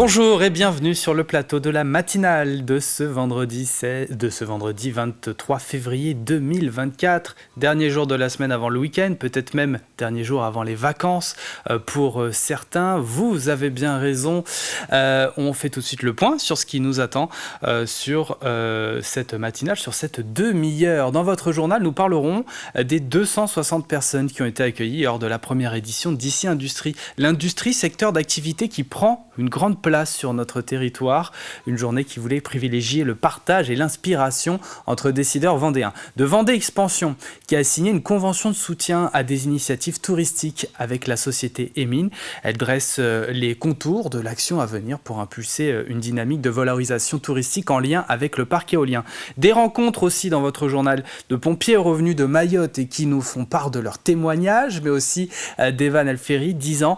Bonjour et bienvenue sur le plateau de la matinale de ce vendredi 23 février 2024. Dernier jour de la semaine avant le week-end, peut-être même dernier jour avant les vacances pour certains. Vous avez bien raison. On fait tout de suite le point sur ce qui nous attend sur cette matinale, sur cette demi-heure. Dans votre journal, nous parlerons des 260 personnes qui ont été accueillies lors de la première édition d'Ici Industrie. L'industrie, secteur d'activité qui prend une grande place sur notre territoire. Une journée qui voulait privilégier le partage et l'inspiration entre décideurs vendéens. De Vendée Expansion, qui a signé une convention de soutien à des initiatives touristiques avec la société Emine. Elle dresse les contours de l'action à venir pour impulser une dynamique de valorisation touristique en lien avec le parc éolien. Des rencontres aussi dans votre journal de pompiers revenus de Mayotte et qui nous font part de leurs témoignages, mais aussi d'Evan Elferi, 10 ans,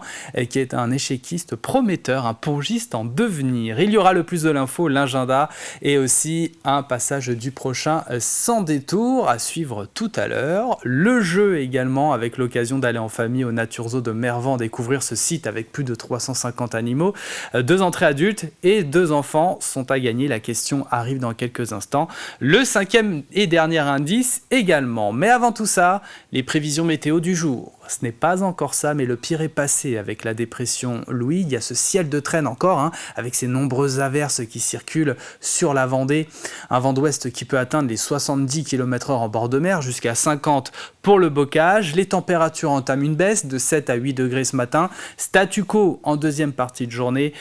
qui est un échec-iste prometteur, un pongiste en devenir. Il y aura le plus de l'info, l'agenda et aussi un passage du prochain sans détour à suivre tout à l'heure. Le jeu également, avec l'occasion d'aller en famille au Nature Zoo de Mervan, découvrir ce site avec plus de 350 animaux. 2 entrées adultes et 2 enfants sont à gagner. La question arrive dans quelques instants. Le 5e et dernier indice également. Mais avant tout ça, les prévisions météo du jour. Ce n'est pas encore ça, mais le pire est passé avec la dépression Louis. Il y a ce ciel de traîne encore, avec ces nombreuses averses qui circulent sur la Vendée. Un vent d'ouest qui peut atteindre les 70 km/h en bord de mer, jusqu'à 50 pour le bocage. Les températures entament une baisse de 7 à 8 degrés ce matin. Statu quo en deuxième partie de journée.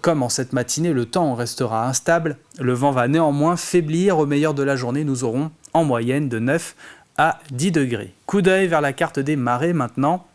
Comme en cette matinée, le temps restera instable. Le vent va néanmoins faiblir. Au meilleur de la journée, nous aurons en moyenne de 9 à 10 degrés. Coup d'œil vers la carte des marées maintenant,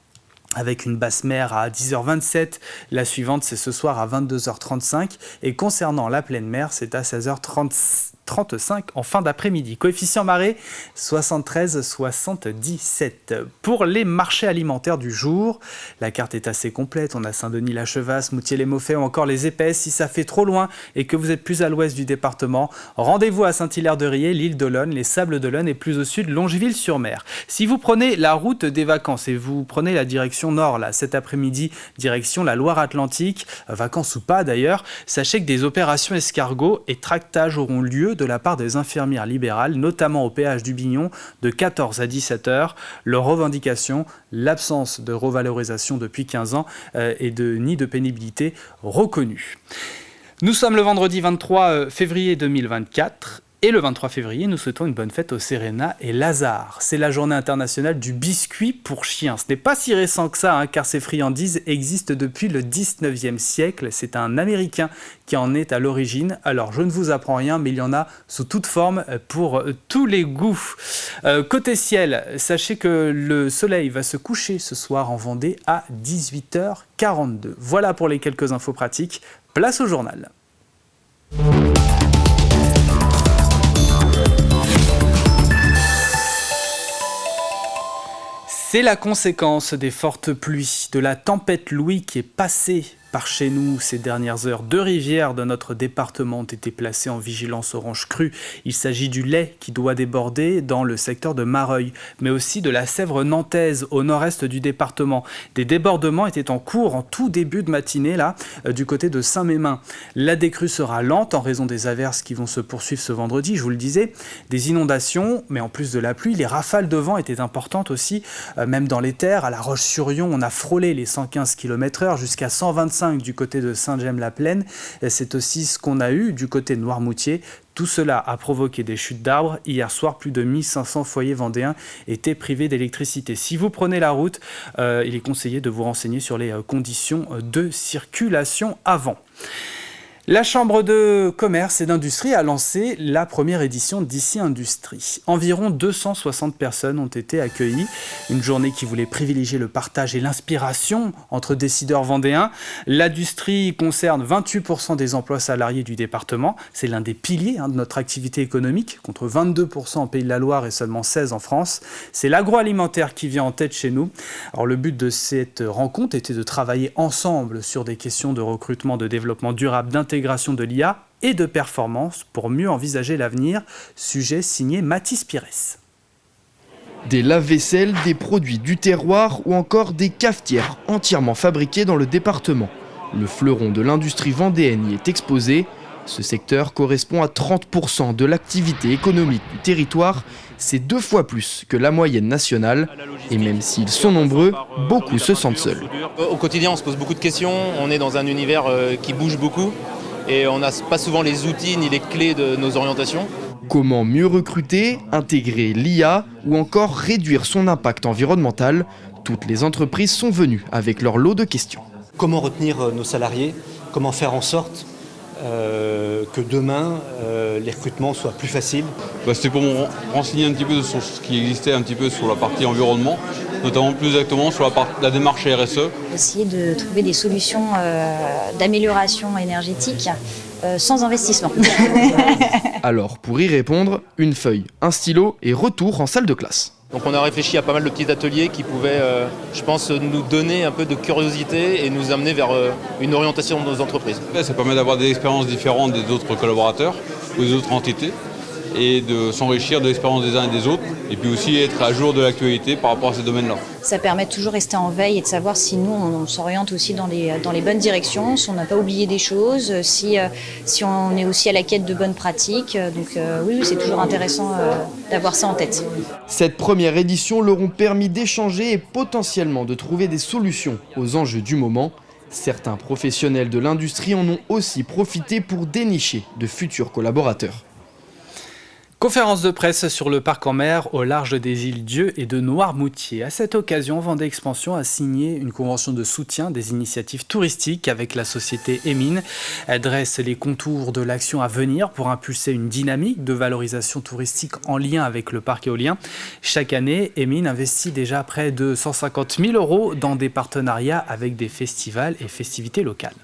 avec une basse mer à 10h27. La suivante, c'est ce soir à 22h35. Et concernant la pleine mer, c'est à 16h35 en fin d'après-midi. Coefficient marée, 73,77. Pour les marchés alimentaires du jour, la carte est assez complète. On a Saint-Denis, La Chevasse, Moutier-les-Maufais ou encore les Épaisses. Si ça fait trop loin et que vous êtes plus à l'ouest du département, rendez-vous à Saint-Hilaire-de-Riez, l'île d'Olonne, les Sables d'Olonne et plus au sud, Longeville-sur-Mer. Si vous prenez la route des vacances et vous prenez la direction nord, là, cet après-midi, direction la Loire-Atlantique, vacances ou pas d'ailleurs, sachez que des opérations escargot et tractage auront lieu de la part des infirmières libérales, notamment au péage du Bignon, de 14 à 17 heures. Leur revendication, l'absence de revalorisation depuis 15 ans et de nid de pénibilité reconnu. Nous sommes le vendredi 23 février 2024. Et le 23 février, nous souhaitons une bonne fête aux Serena et Lazare. C'est la journée internationale du biscuit pour chiens. Ce n'est pas si récent que ça, car ces friandises existent depuis le 19e siècle. C'est un Américain qui en est à l'origine. Alors, je ne vous apprends rien, mais il y en a sous toute forme pour tous les goûts. Côté ciel, sachez que le soleil va se coucher ce soir en Vendée à 18h42. Voilà pour les quelques infos pratiques. Place au journal. C'est la conséquence des fortes pluies, de la tempête Louis qui est passée par chez nous ces dernières heures. 2 rivières de notre département ont été placées en vigilance orange crue. Il s'agit du Lay qui doit déborder dans le secteur de Mareuil, mais aussi de la Sèvre nantaise au nord-est du département. Des débordements étaient en cours en tout début de matinée du côté de Saint-Mémin. La décrue sera lente en raison des averses qui vont se poursuivre ce vendredi, je vous le disais. Des inondations, mais en plus de la pluie, les rafales de vent étaient importantes aussi, même dans les terres. À La Roche-sur-Yon, on a frôlé les 115 km/h jusqu'à 125 du côté de Saint-Gemme-la-Plaine. C'est aussi ce qu'on a eu du côté de Noirmoutier. Tout cela a provoqué des chutes d'arbres. Hier soir, plus de 1500 foyers vendéens étaient privés d'électricité. Si vous prenez la route, il est conseillé de vous renseigner sur les conditions de circulation avant. La Chambre de commerce et d'industrie a lancé la première édition d'Ici Industrie. Environ 260 personnes ont été accueillies. Une journée qui voulait privilégier le partage et l'inspiration entre décideurs vendéens. L'industrie concerne 28% des emplois salariés du département. C'est l'un des piliers de notre activité économique, contre 22% en Pays de la Loire et seulement 16% en France. C'est l'agroalimentaire qui vient en tête chez nous. Alors, le but de cette rencontre était de travailler ensemble sur des questions de recrutement, de développement durable, d'intégration de l'IA et de performance pour mieux envisager l'avenir. Sujet signé Mathis Pires. Des lave-vaisselle, des produits du terroir ou encore des cafetières entièrement fabriquées dans le département. Le fleuron de l'industrie vendéenne y est exposé. Ce secteur correspond à 30% de l'activité économique du territoire. C'est 2 fois plus que la moyenne nationale. Et même s'ils sont nombreux, beaucoup se sentent seuls. Au quotidien, on se pose beaucoup de questions. On est dans un univers qui bouge beaucoup. Et on n'a pas souvent les outils ni les clés de nos orientations. Comment mieux recruter, intégrer l'IA ou encore réduire son impact environnemental? Toutes les entreprises sont venues avec leur lot de questions. Comment retenir nos salariés? Comment faire en sorte que demain, les recrutements soient plus faciles? C'était pour me renseigner un petit peu sur ce qui existait un petit peu sur la partie environnement, notamment plus exactement sur la démarche RSE. Essayer de trouver des solutions d'amélioration énergétique sans investissement. Alors, pour y répondre, une feuille, un stylo et retour en salle de classe. Donc on a réfléchi à pas mal de petits ateliers qui pouvaient, je pense, nous donner un peu de curiosité et nous amener vers une orientation de nos entreprises. Ça permet d'avoir des expériences différentes des autres collaborateurs ou des autres entités et de s'enrichir de l'expérience des uns et des autres et puis aussi être à jour de l'actualité par rapport à ces domaines-là. Ça permet de toujours rester en veille et de savoir si nous, on s'oriente aussi dans les bonnes directions, si on n'a pas oublié des choses, si on est aussi à la quête de bonnes pratiques. Donc oui, c'est toujours intéressant d'avoir ça en tête. Cette première édition leur ont permis d'échanger et potentiellement de trouver des solutions aux enjeux du moment. Certains professionnels de l'industrie en ont aussi profité pour dénicher de futurs collaborateurs. Conférence de presse sur le parc en mer au large des îles Dieu et de Noirmoutier. À cette occasion, Vendée Expansion a signé une convention de soutien des initiatives touristiques avec la société Emine. Elle dresse les contours de l'action à venir pour impulser une dynamique de valorisation touristique en lien avec le parc éolien. Chaque année, Emine investit déjà près de 150 000 € dans des partenariats avec des festivals et festivités locales.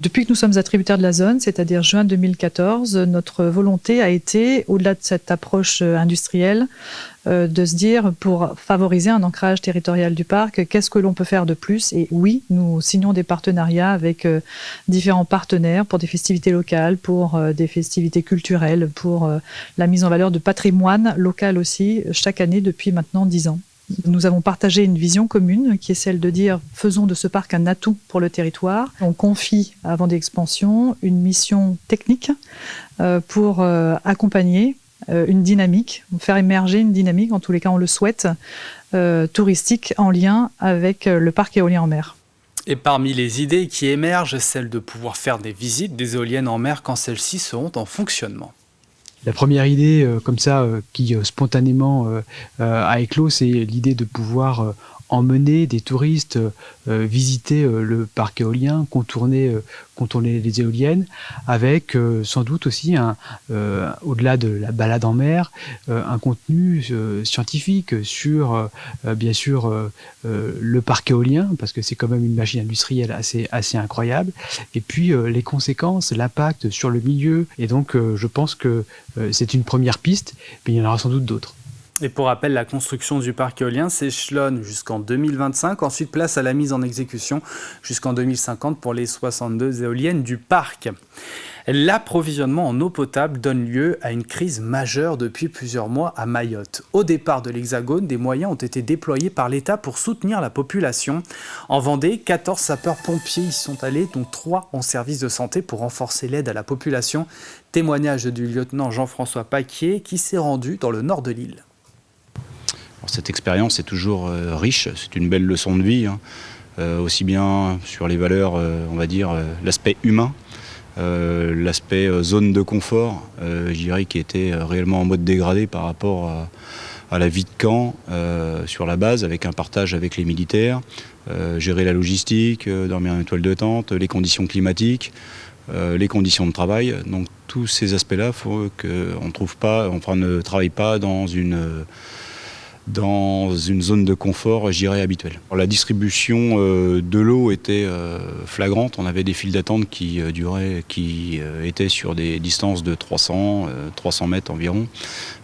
Depuis que nous sommes attributaires de la zone, c'est-à-dire juin 2014, notre volonté a été, au-delà de cette approche industrielle, de se dire, pour favoriser un ancrage territorial du parc, qu'est-ce que l'on peut faire de plus? Et oui, nous signons des partenariats avec différents partenaires pour des festivités locales, pour des festivités culturelles, pour la mise en valeur de patrimoine local aussi, chaque année depuis maintenant 10 ans. Nous avons partagé une vision commune qui est celle de dire faisons de ce parc un atout pour le territoire. On confie à Vendée Expansion une mission technique pour accompagner une dynamique, faire émerger une dynamique, en tous les cas on le souhaite, touristique en lien avec le parc éolien en mer. Et parmi les idées qui émergent, celle de pouvoir faire des visites des éoliennes en mer quand celles-ci seront en fonctionnement. La première idée comme ça qui spontanément a éclos, c'est l'idée de pouvoir emmener des touristes visiter le parc éolien, contourner les éoliennes, avec sans doute aussi, au-delà de la balade en mer, un contenu scientifique sur, bien sûr, le parc éolien, parce que c'est quand même une machine industrielle assez incroyable, et puis les conséquences, l'impact sur le milieu. Et donc, je pense que c'est une première piste, mais il y en aura sans doute d'autres. Et pour rappel, la construction du parc éolien s'échelonne jusqu'en 2025. Ensuite, place à la mise en exécution jusqu'en 2050 pour les 62 éoliennes du parc. L'approvisionnement en eau potable donne lieu à une crise majeure depuis plusieurs mois à Mayotte. Au départ de l'Hexagone, des moyens ont été déployés par l'État pour soutenir la population. En Vendée, 14 sapeurs-pompiers y sont allés, dont 3 en service de santé pour renforcer l'aide à la population. Témoignage du lieutenant Jean-François Paquier qui s'est rendu dans le nord de l'île. Cette expérience est toujours riche, c'est une belle leçon de vie, aussi bien sur les valeurs, on va dire, l'aspect humain, l'aspect zone de confort, je dirais, qui était réellement en mode dégradé par rapport à la vie de camp sur la base, avec un partage avec les militaires, gérer la logistique, dormir en étoile de tente, les conditions climatiques, les conditions de travail. Donc tous ces aspects-là, il faut qu'on ne travaille pas dans une zone de confort, je dirais, habituelle. La distribution de l'eau était flagrante. On avait des files d'attente qui étaient sur des distances de 300 mètres environ,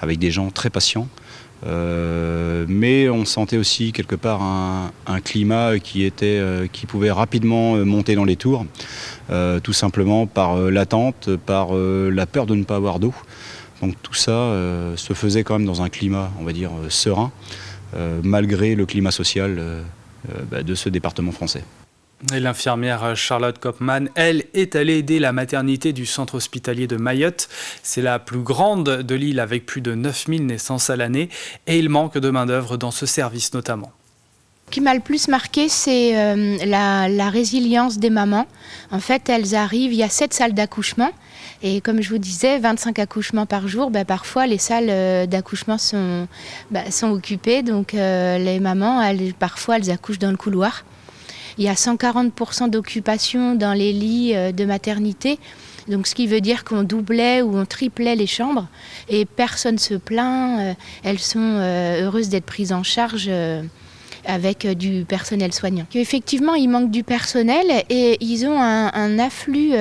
avec des gens très patients. Mais on sentait aussi quelque part un climat qui pouvait rapidement monter dans les tours, tout simplement par l'attente, par la peur de ne pas avoir d'eau. Donc tout ça se faisait quand même dans un climat, on va dire, serein, malgré le climat social de ce département français. Et l'infirmière Charlotte Kopman, elle, est allée aider la maternité du centre hospitalier de Mayotte. C'est la plus grande de l'île avec plus de 9000 naissances à l'année et il manque de main-d'œuvre dans ce service notamment. Ce qui m'a le plus marqué, c'est la résilience des mamans. En fait, elles arrivent, il y a 7 salles d'accouchement. Et comme je vous disais, 25 accouchements par jour, parfois les salles d'accouchement sont occupées. Donc les mamans, parfois, elles accouchent dans le couloir. Il y a 140% d'occupation dans les lits de maternité. Donc, ce qui veut dire qu'on doublait ou on triplait les chambres. Et personne ne se plaint. Elles sont heureuses d'être prises en charge avec du personnel soignant. Effectivement, il manque du personnel et ils ont un afflux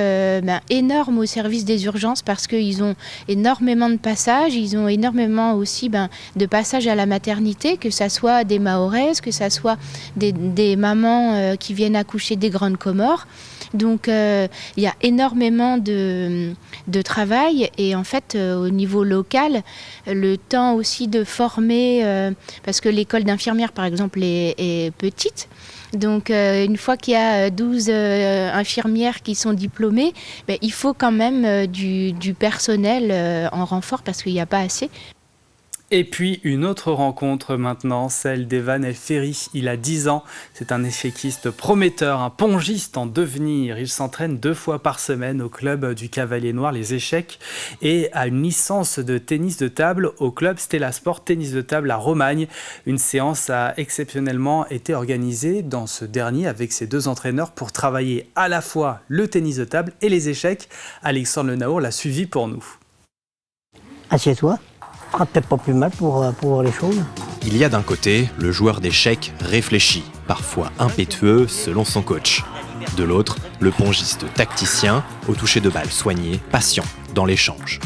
énorme au service des urgences parce qu'ils ont énormément de passages, ils ont énormément aussi de passages à la maternité, que ce soit des mahoraises, que ce soit des mamans qui viennent accoucher des grandes Comores. Donc il y a énormément de travail et en fait au niveau local, le temps aussi de former, parce que l'école d'infirmière par exemple est petite. Donc une fois qu'il y a 12 infirmières qui sont diplômées, il faut quand même du personnel en renfort parce qu'il n'y a pas assez. Et puis une autre rencontre maintenant, celle d'Evan El Ferry. Il a 10 ans, c'est un écheciste prometteur, un pongiste en devenir. Il s'entraîne 2 fois par semaine au club du Cavalier Noir, les échecs, et a une licence de tennis de table au club Stella Sport Tennis de table à Romagne. Une séance a exceptionnellement été organisée dans ce dernier avec ses 2 entraîneurs pour travailler à la fois le tennis de table et les échecs. Alexandre Lenaour l'a suivi pour nous. Assieds-toi. Ce sera peut-être pas plus mal pour voir les choses. Il y a d'un côté le joueur d'échecs réfléchi, parfois impétueux selon son coach. De l'autre, le pongiste tacticien, au toucher de balle soigné, patient dans l'échange.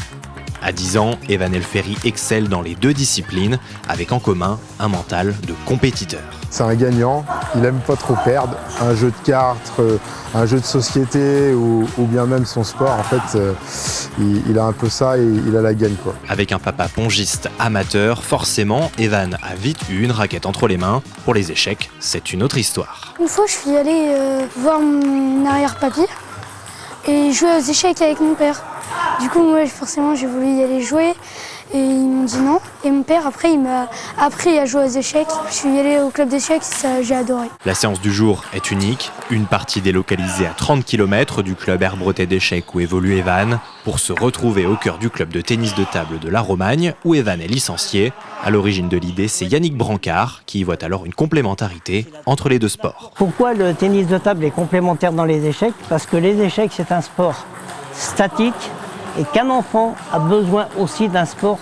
À 10 ans, Evan El Ferry excelle dans les 2 disciplines, avec en commun un mental de compétiteur. C'est un gagnant, il aime pas trop perdre. Un jeu de cartes, un jeu de société ou bien même son sport, en fait, il a un peu ça et il a la gagne, quoi. Avec un papa pongiste amateur, forcément, Evan a vite eu une raquette entre les mains. Pour les échecs, c'est une autre histoire. Une fois, je suis allée voir mon arrière-papy et jouer aux échecs avec mon père. Du coup, moi, forcément, j'ai voulu y aller jouer et ils m'ont dit non. Et mon père, après, il m'a appris à jouer aux échecs. Je suis allée au club d'échecs, j'ai adoré. La séance du jour est unique. Une partie délocalisée à 30 km du club Herbretet d'échecs où évolue Evan, pour se retrouver au cœur du club de tennis de table de la Romagne, où Evan est licencié. À l'origine de l'idée, c'est Yannick Brancard qui y voit alors une complémentarité entre les 2 sports. Pourquoi le tennis de table est complémentaire dans les échecs? Parce que les échecs, c'est un sport statique et qu'un enfant a besoin aussi d'un sport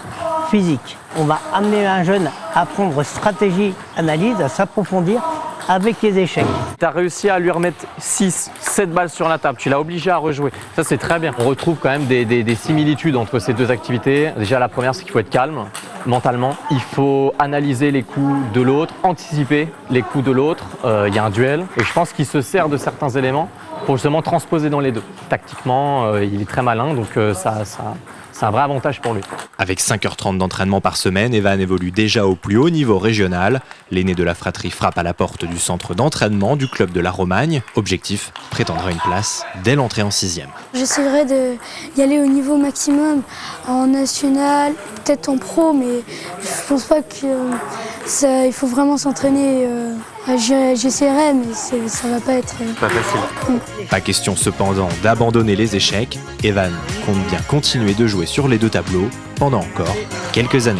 physique. On va amener un jeune à apprendre stratégie, analyse, à s'approfondir avec les échecs. Tu as réussi à lui remettre 6, 7 balles sur la table, tu l'as obligé à rejouer. Ça, c'est très bien. On retrouve quand même des similitudes entre ces 2 activités. Déjà, la première, c'est qu'il faut être calme mentalement. Il faut analyser les coups de l'autre, anticiper les coups de l'autre. Il y a un duel et je pense qu'il se sert de certains éléments pour justement transposer dans les 2. Tactiquement, il est très malin, donc c'est un vrai avantage pour lui. Avec 5h30 d'entraînement par semaine, Evan évolue déjà au plus haut niveau régional. L'aîné de la fratrie frappe à la porte du centre d'entraînement du club de la Romagne. Objectif, prétendre à une place dès l'entrée en 6e. J'essaierai d'y aller au niveau maximum, en national, peut-être en pro, mais je pense pas qu'il faut vraiment s'entraîner. J'essaierai, mais ça va pas être pas facile. Pas question cependant d'abandonner les échecs. Evan compte bien continuer de jouer sur les 2 tableaux pendant encore quelques années.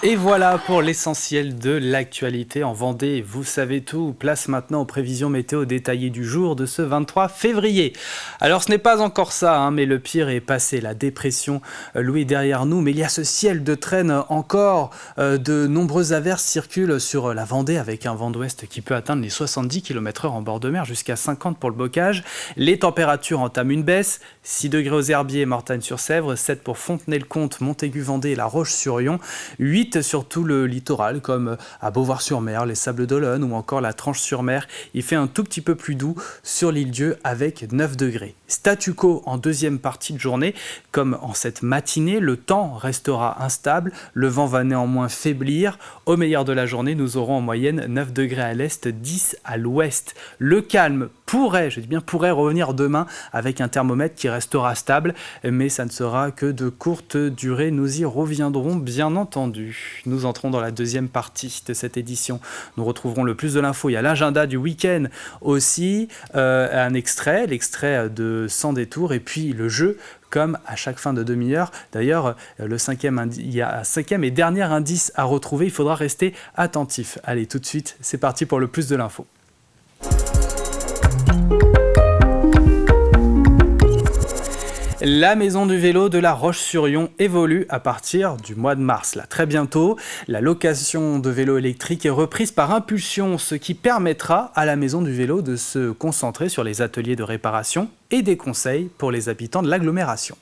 Et voilà pour l'essentiel de l'actualité en Vendée. Vous savez tout, place maintenant aux prévisions météo détaillées du jour de ce 23 février. Alors ce n'est pas encore ça, mais le pire est passé. La dépression, Louis, est derrière nous, mais il y a ce ciel de traîne encore. De nombreuses averses circulent sur la Vendée avec un vent d'ouest qui peut atteindre les 70 km/h en bord de mer, jusqu'à 50 pour le bocage. Les températures entament une baisse. 6 degrés aux Herbiers et Mortagne-sur-Sèvre, 7 pour Fontenay-le-Comte, Montaigu-Vendée et La Roche-sur-Yon, 8 Ensuite, sur tout le littoral, comme à Beauvoir-sur-Mer, les Sables d'Olonne ou encore la Tranche-sur-Mer, il fait un tout petit peu plus doux sur l'île-Dieu avec 9 degrés. Statu quo en deuxième partie de journée, comme en cette matinée, le temps restera instable, le vent va néanmoins faiblir. Au meilleur de la journée, nous aurons en moyenne 9 degrés à l'est, 10 à l'ouest. Le calme pourrait revenir demain avec un thermomètre qui restera stable, mais ça ne sera que de courte durée. Nous y reviendrons bien entendu. Nous entrons dans la deuxième partie de cette édition. Nous retrouverons le plus de l'info. Il y a l'agenda du week-end aussi, l'extrait de Sans détour et puis le jeu comme à chaque fin de demi-heure. D'ailleurs, il y a un cinquième et dernier indice à retrouver. Il faudra rester attentif. Allez, tout de suite, c'est parti pour le plus de l'info. La maison du vélo de La Roche-sur-Yon évolue à partir du mois de mars. Là, très bientôt, la location de vélos électriques est reprise par Impulsion, ce qui permettra à la maison du vélo de se concentrer sur les ateliers de réparation et des conseils pour les habitants de l'agglomération.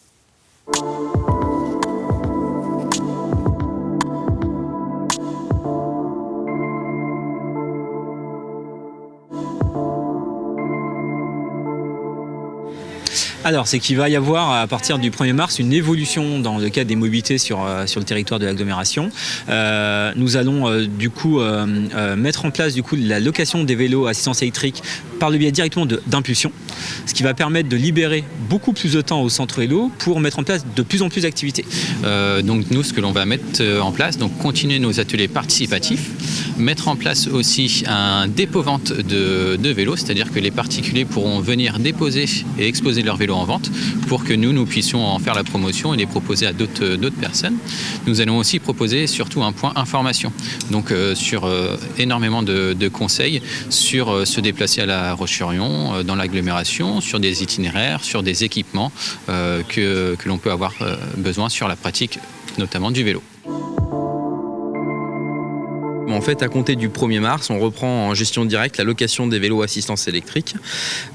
Alors, c'est qu'il va y avoir à partir du 1er mars une évolution dans le cadre des mobilités sur le territoire de l'agglomération. Nous allons du coup mettre en place la location des vélos à assistance électrique par le biais directement d'Impulsion, ce qui va permettre de libérer beaucoup plus de temps au centre vélo pour mettre en place de plus en plus d'activités. Donc nous, ce que l'on va mettre en place, donc continuer nos ateliers participatifs, mettre en place aussi un dépôt-vente de vélos, c'est-à-dire que les particuliers pourront venir déposer et exposer leurs vélos en vente pour que nous puissions en faire la promotion et les proposer à d'autres personnes. Nous allons aussi proposer surtout un point information, donc sur énormément de conseils sur se déplacer à La Roche-sur-Yon, dans l'agglomération, sur des itinéraires, sur des équipements que l'on peut avoir besoin sur la pratique notamment du vélo. En fait, à compter du 1er mars, on reprend en gestion directe la location des vélos assistance électrique,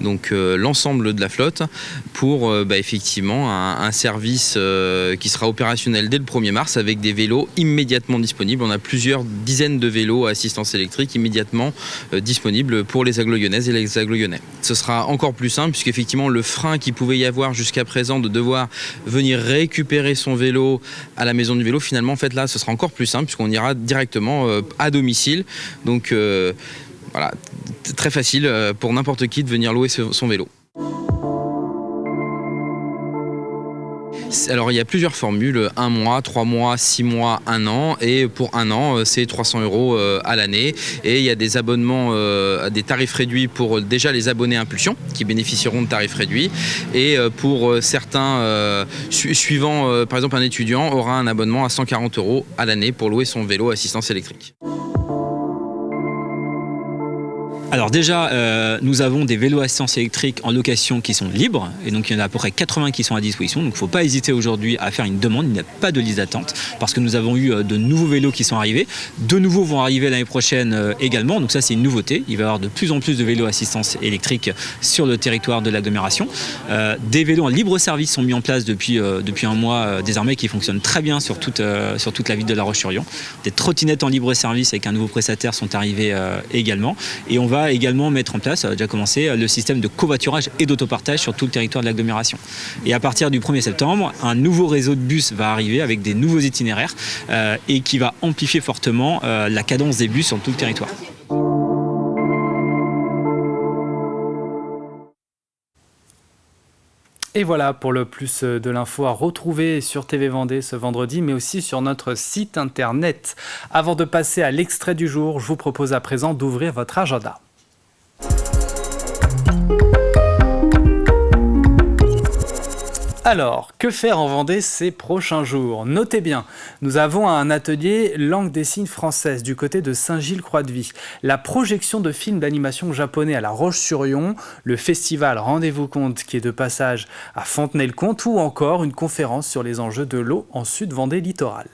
donc l'ensemble de la flotte, pour effectivement un service qui sera opérationnel dès le 1er mars avec des vélos immédiatement disponibles. On a plusieurs dizaines de vélos à assistance électrique immédiatement disponibles pour les agglo-lyonnaises et les agglo-lyonnais. Ce sera encore plus simple puisqu'effectivement le frein qu'il pouvait y avoir jusqu'à présent de devoir venir récupérer son vélo à la maison du vélo, finalement en fait là ce sera encore plus simple puisqu'on ira directement à domicile, donc voilà, très facile pour n'importe qui de venir louer son vélo. Alors il y a plusieurs formules, 1 mois, 3 mois, 6 mois, 1 an, et pour 1 an c'est 300 € à l'année, et il y a des abonnements à des tarifs réduits pour déjà les abonnés Impulsion qui bénéficieront de tarifs réduits, et pour certains suivant par exemple un étudiant aura un abonnement à 140 € à l'année pour louer son vélo à assistance électrique. Alors déjà, nous avons des vélos assistance électrique en location qui sont libres, et donc il y en a à peu près 80 qui sont à disposition, donc il ne faut pas hésiter aujourd'hui à faire une demande, il n'y a pas de liste d'attente, parce que nous avons eu de nouveaux vélos qui sont arrivés, de nouveaux vont arriver l'année prochaine également, donc ça c'est une nouveauté, il va y avoir de plus en plus de vélos assistance électrique sur le territoire de l'agglomération. Des vélos en libre service sont mis en place depuis un mois désormais, qui fonctionnent très bien sur toute la ville de La Roche-sur-Yon. Des trottinettes en libre service avec un nouveau prestataire sont arrivées également, et on va également mettre en place, ça a déjà commencé, le système de covoiturage et d'autopartage sur tout le territoire de l'agglomération. Et à partir du 1er septembre, un nouveau réseau de bus va arriver avec des nouveaux itinéraires et qui va amplifier fortement la cadence des bus sur tout le territoire. Et voilà pour le plus de l'info à retrouver sur TV Vendée ce vendredi, mais aussi sur notre site internet. Avant de passer à l'extrait du jour, je vous propose à présent d'ouvrir votre agenda. Alors, que faire en Vendée ces prochains jours? Notez bien, nous avons un atelier langue des signes française du côté de Saint-Gilles-Croix-de-Vie. La projection de films d'animation japonais à La Roche-sur-Yon, le festival Rendez-vous Compte qui est de passage à Fontenay-le-Comte, ou encore une conférence sur les enjeux de l'eau en Sud-Vendée littorale.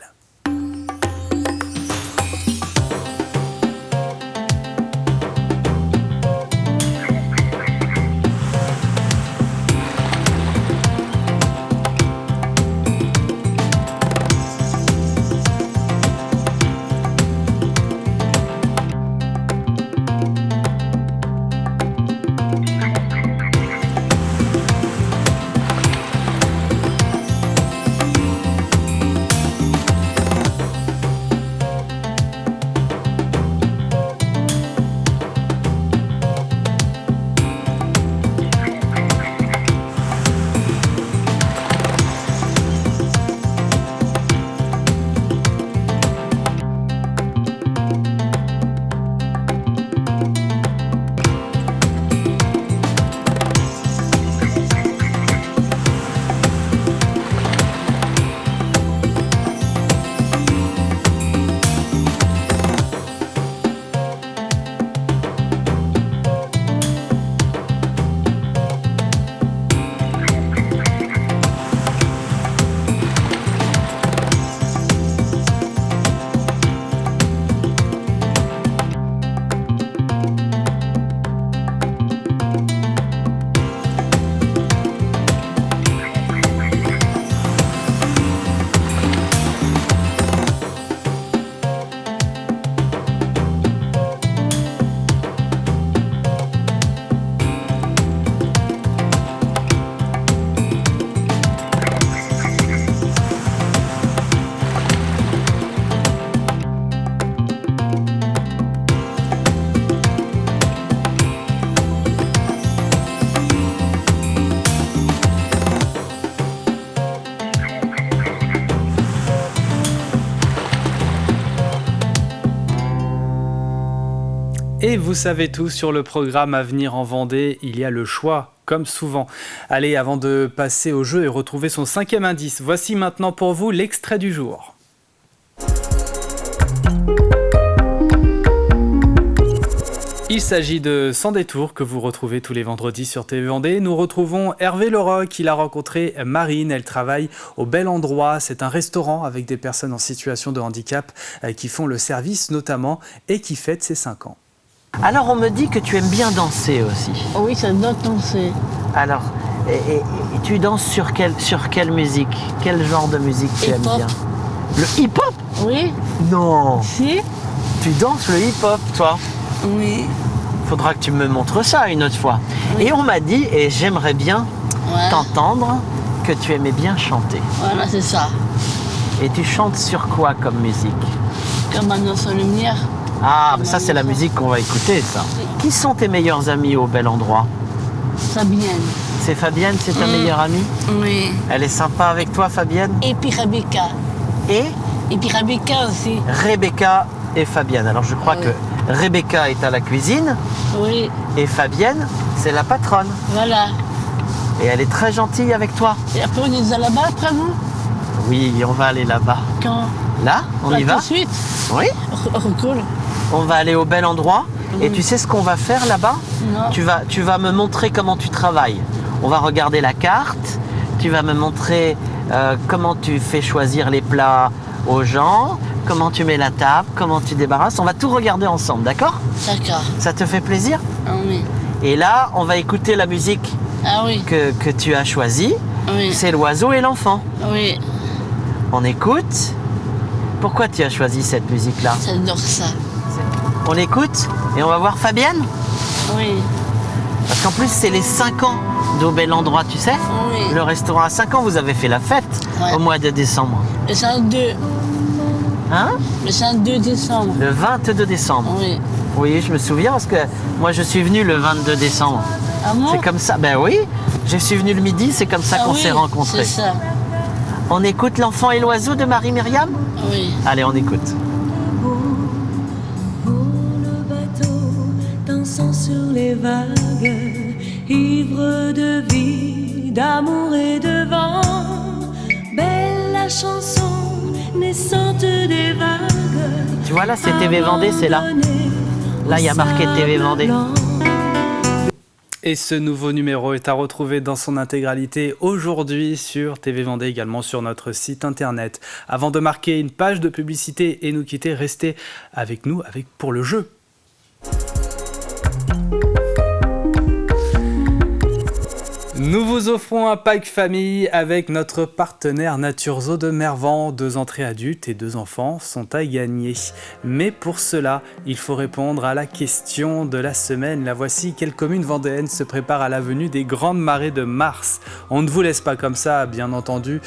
Et vous savez tout sur le programme à venir en Vendée, il y a le choix, comme souvent. Allez, avant de passer au jeu et retrouver son 5e indice, voici maintenant pour vous l'extrait du jour. Il s'agit de Sans détour que vous retrouvez tous les vendredis sur TV Vendée. Nous retrouvons Hervé Leroc, il a rencontré Marine, elle travaille au Bel Endroit. C'est un restaurant avec des personnes en situation de handicap qui font le service notamment et qui fête ses 5 ans. Alors on me dit que tu aimes bien danser aussi. Oui, j'adore danser. Alors, et tu danses sur quelle musique? Quel genre de musique tu aimes bien? Le hip-hop? Oui. Non. Si. Tu danses le hip-hop, toi? Oui. Faudra que tu me montres ça une autre fois. Oui. Et on m'a dit, et j'aimerais bien t'entendre, que tu aimais bien chanter. Voilà, c'est ça. Et tu chantes sur quoi comme musique? Comme Manon sans lumière. Ah, mais ça c'est la musique qu'on va écouter, ça. Oui. Qui sont tes meilleurs amis au Bel Endroit? Fabienne. C'est Fabienne, c'est ta meilleure amie? Oui. Elle est sympa avec toi, Fabienne? Et puis Rebecca. Et puis Rebecca aussi. Rebecca et Fabienne. Alors je crois que Rebecca est à la cuisine. Oui. Et Fabienne, c'est la patronne. Voilà. Et elle est très gentille avec toi. Et après on est là-bas après vous? Oui, on va aller là-bas. Quand? Là, on y va? Tout de suite? Oui. Cool. On va aller au Bel Endroit. Oui. Et tu sais ce qu'on va faire là-bas? Non. Tu vas me montrer comment tu travailles. On va regarder la carte. Tu vas me montrer comment tu fais choisir les plats aux gens, comment tu mets la table, comment tu débarrasses. On va tout regarder ensemble, d'accord? D'accord. Ça te fait plaisir? Oui. Et là, on va écouter la musique que tu as choisie. Oui. C'est l'oiseau et l'enfant. Oui. On écoute. Pourquoi tu as choisi cette musique-là? J'adore ça. On écoute et on va voir Fabienne? Oui. Parce qu'en plus, c'est les 5 ans d'Au Bel Endroit, tu sais? Oui. Le restaurant à 5 ans, vous avez fait la fête au mois de décembre. Le 22. Hein? Le 22 décembre. Le 22 décembre? Oui. Oui, je me souviens parce que moi, je suis venu le 22 décembre. Ah bon? C'est comme ça. Ben oui, je suis venu le midi, c'est comme ça qu'on s'est rencontrés. C'est ça. On écoute L'enfant et l'oiseau de Marie-Myriam? Oui. Allez, on écoute. Le bateau dansant sur les vagues, ivre de vie, d'amour et de vent, belle la chanson naissante des vagues. Tu vois là, c'est TV Vendée, c'est là. Là, il y a marqué TV Vendée. Et ce nouveau numéro est à retrouver dans son intégralité aujourd'hui sur TV Vendée, également sur notre site internet. Avant de marquer une page de publicité et nous quitter, restez avec nous pour le jeu. Nous vous offrons un pack famille avec notre partenaire Naturezo de Mervan. 2 entrées adultes et 2 enfants sont à gagner. Mais pour cela, il faut répondre à la question de la semaine. La voici, quelle commune vendéenne se prépare à la venue des grandes marées de mars? On ne vous laisse pas comme ça, bien entendu,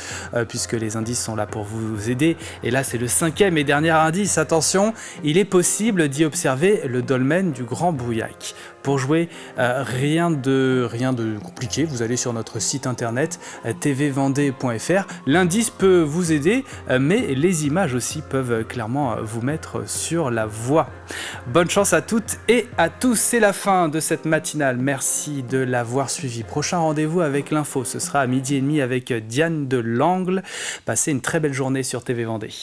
puisque les indices sont là pour vous aider. Et là, c'est le 5e et dernier indice. Attention, il est possible d'y observer le dolmen du Grand Bouillac. Pour jouer, rien de compliqué, vous allez sur notre site internet tvvendée.fr. L'indice peut vous aider, mais les images aussi peuvent clairement vous mettre sur la voie. Bonne chance à toutes et à tous, c'est la fin de cette matinale. Merci de l'avoir suivi. Prochain rendez-vous avec l'info, ce sera à 12h30 avec Diane de Langle. Passez une très belle journée sur TV Vendée.